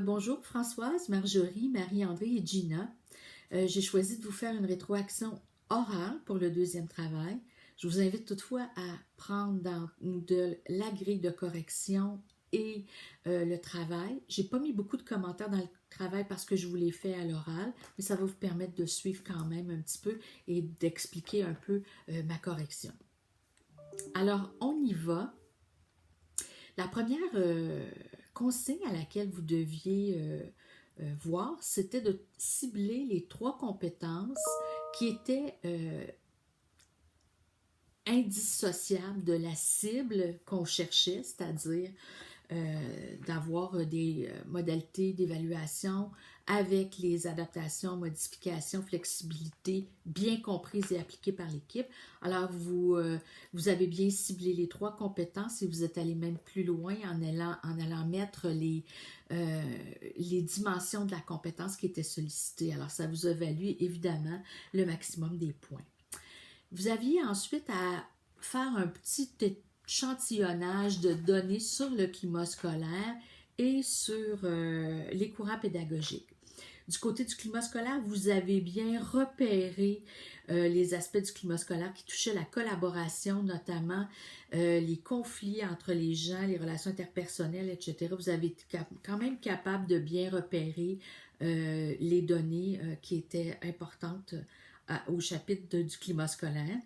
Bonjour Françoise, Marjorie, Marie-André et Gina. J'ai choisi de vous faire une rétroaction orale pour le deuxième travail. Je vous invite toutefois à prendre de la grille de correction et le travail. J'ai pas mis beaucoup de commentaires dans le travail parce que je vous l'ai fait à l'oral, mais ça va vous permettre de suivre quand même un petit peu et d'expliquer un peu ma correction. Alors, on y va. La première consigne à laquelle vous deviez voir, c'était de cibler les 3 compétences qui étaient indissociables de la cible qu'on cherchait, c'est-à-dire d'avoir des modalités d'évaluation avec les adaptations, modifications, flexibilité bien comprises et appliquées par l'équipe. Alors, vous avez bien ciblé les 3 compétences et vous êtes allé même plus loin en allant mettre les dimensions de la compétence qui était sollicitée. Alors, ça vous a valu évidemment le maximum des points. Vous aviez ensuite à faire un petit échantillonnage de données sur le climat scolaire et sur les courants pédagogiques. Du côté du climat scolaire, vous avez bien repéré les aspects du climat scolaire qui touchaient la collaboration, notamment les conflits entre les gens, les relations interpersonnelles, etc. Vous avez été quand même capable de bien repérer les données qui étaient importantes au chapitre du climat scolaire.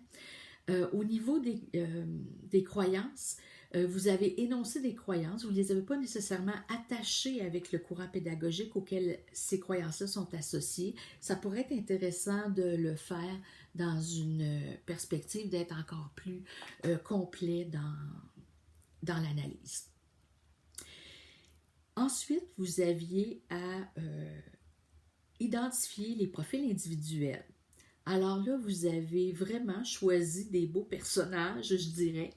Au niveau des croyances, vous avez énoncé des croyances, vous ne les avez pas nécessairement attachées avec le courant pédagogique auquel ces croyances-là sont associées. Ça pourrait être intéressant de le faire dans une perspective d'être encore plus complet dans l'analyse. Ensuite, vous aviez à identifier les profils individuels. Alors là, vous avez vraiment choisi des beaux personnages, je dirais,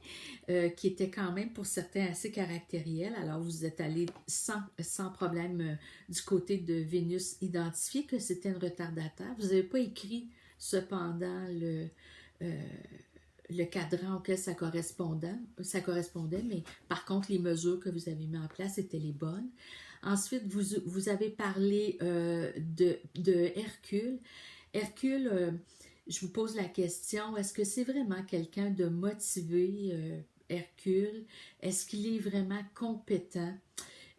qui étaient quand même pour certains assez caractériels. Alors, vous êtes allé sans problème du côté de Vénus identifier que c'était une retardataire. Vous n'avez pas écrit cependant le cadran auquel ça correspondait, mais par contre, les mesures que vous avez mises en place étaient les bonnes. Ensuite, vous avez parlé de Hercule. Hercule, je vous pose la question, est-ce que c'est vraiment quelqu'un de motivé, Hercule? Est-ce qu'il est vraiment compétent?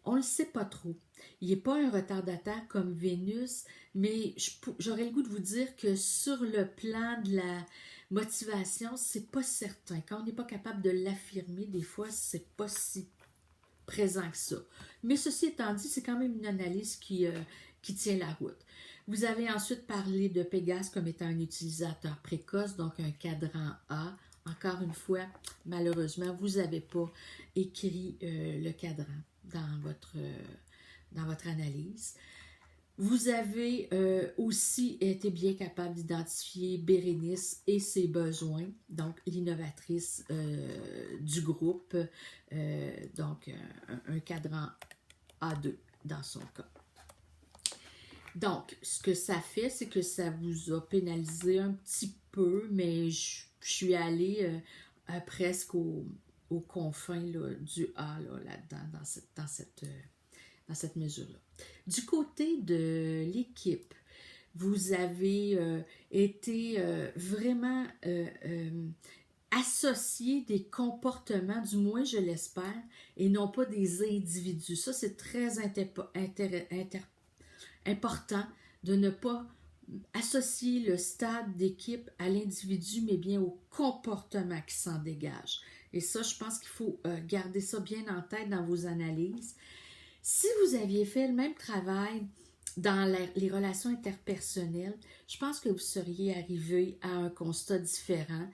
On ne le sait pas trop. Il n'est pas un retardataire comme Vénus, mais j'aurais le goût de vous dire que sur le plan de la motivation, c'est pas certain. Quand on n'est pas capable de l'affirmer, des fois, c'est pas si présent que ça. Mais ceci étant dit, c'est quand même une analyse qui tient la route. Vous avez ensuite parlé de Pégase comme étant un utilisateur précoce, donc un cadran A. Encore une fois, malheureusement, vous n'avez pas écrit le cadran dans votre analyse. Vous avez aussi été bien capable d'identifier Bérénice et ses besoins, donc l'innovatrice du groupe, donc un cadran A2 dans son cas. Donc, ce que ça fait, c'est que ça vous a pénalisé un petit peu, mais je suis allée presque aux confins là, du A là-dedans, dans cette mesure-là. Du côté de l'équipe, vous avez été vraiment associé des comportements, du moins je l'espère, et non pas des individus. Ça, c'est très important de ne pas associer le stade d'équipe à l'individu, mais bien au comportement qui s'en dégage. Et ça, je pense qu'il faut garder ça bien en tête dans vos analyses. Si vous aviez fait le même travail dans les relations interpersonnelles, je pense que vous seriez arrivé à un constat différent.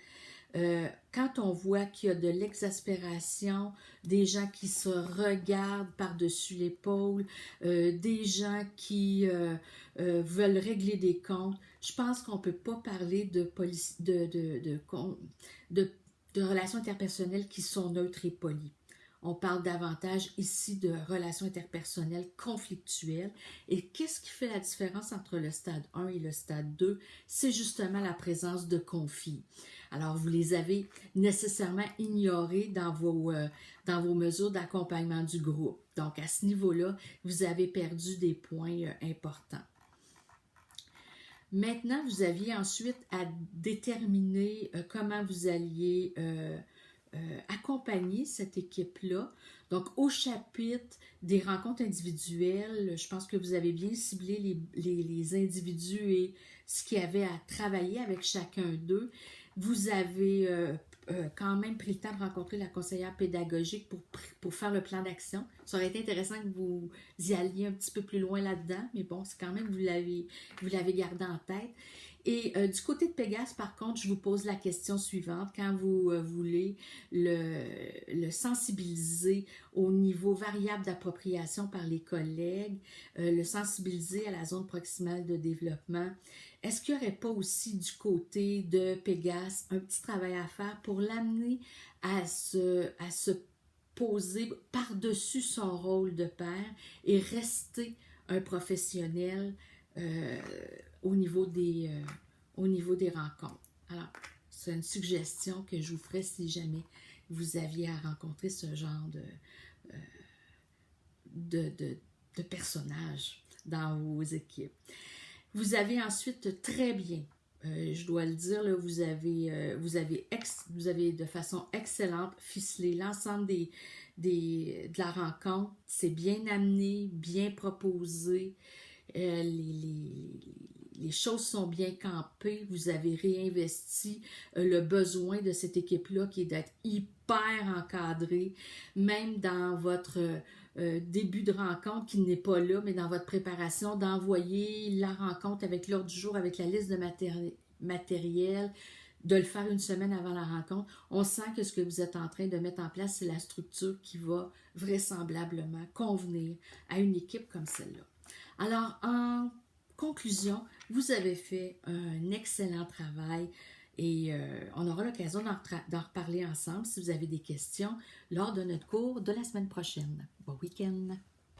Quand on voit qu'il y a de l'exaspération, des gens qui se regardent par-dessus l'épaule, des gens qui veulent régler des comptes, je pense qu'on ne peut pas parler de relations interpersonnelles qui sont neutres et polies. On parle davantage ici de relations interpersonnelles conflictuelles. Et qu'est-ce qui fait la différence entre le stade 1 et le stade 2? C'est justement la présence de conflits. Alors, vous les avez nécessairement ignorés dans vos mesures d'accompagnement du groupe. Donc, à ce niveau-là, vous avez perdu des points importants. Maintenant, vous aviez ensuite à déterminer comment vous alliez accompagner cette équipe-là. Donc, au chapitre des rencontres individuelles, je pense que vous avez bien ciblé les individus et ce qu'il y avait à travailler avec chacun d'eux. Vous avez quand même pris le temps de rencontrer la conseillère pédagogique pour faire le plan d'action. Ça aurait été intéressant que vous y alliez un petit peu plus loin là-dedans, mais bon, c'est quand même, vous l'avez gardé en tête. Et du côté de Pégase, par contre, je vous pose la question suivante. Quand vous voulez le sensibiliser au niveau variable d'appropriation par les collègues, le sensibiliser à la zone proximale de développement, est-ce qu'il n'y aurait pas aussi du côté de Pégase un petit travail à faire pour l'amener à se poser par-dessus son rôle de père et rester un professionnel au niveau des rencontres? Alors, c'est une suggestion que je vous ferai si jamais vous aviez à rencontrer ce genre de personnages dans vos équipes. Vous avez ensuite très bien, je dois le dire, là, vous avez de façon excellente ficelé l'ensemble de la rencontre. C'est bien amené, bien proposé. Les choses sont bien campées, vous avez réinvesti le besoin de cette équipe-là qui est d'être hyper encadrée, même dans votre début de rencontre qui n'est pas là, mais dans votre préparation, d'envoyer la rencontre avec l'ordre du jour, avec la liste de matériel, de le faire une semaine avant la rencontre. On sent que ce que vous êtes en train de mettre en place, c'est la structure qui va vraisemblablement convenir à une équipe comme celle-là. Alors, en conclusion, vous avez fait un excellent travail et on aura l'occasion d'en reparler ensemble si vous avez des questions lors de notre cours de la semaine prochaine. Bon week-end!